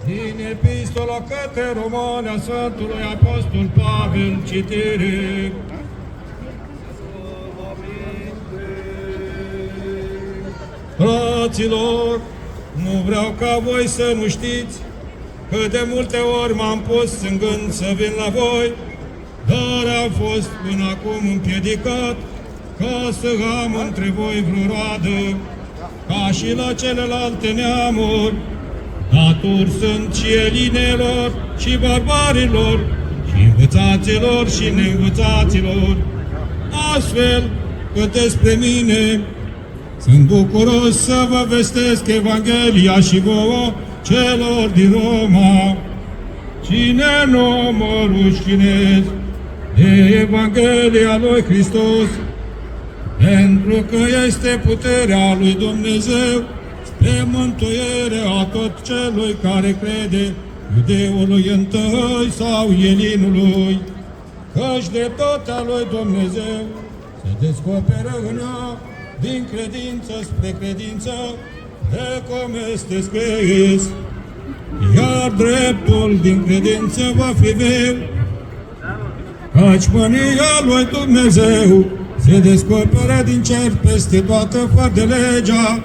Din Epistola către Romani a Sfântului Apostol Pavel, citire. Fraților, nu vreau ca voi să nu știți că de multe ori m-am pus în gând să vin la voi, dar am fost până acum împiedicat ca să am între voi vreo roadă, ca și la celelalte neamuri. Datori sunt și elinelor și barbarilor, și învățaților și neînvățaților. Astfel că despre mine sunt bucuros să vă vestesc Evanghelia și vouă, celor din Roma. Cine nu mă rușinez de Evanghelia lui Hristos, pentru că este puterea lui Dumnezeu spre mântuirea tot celui care crede, iudeului întâi sau elinului, căci dreptatea lui Dumnezeu se descoperă în ea din credință spre credință, de cum este scris, iar dreptul din credință va fi viu, căci mânia lui Dumnezeu se descoperă din cer peste toată fără de legea,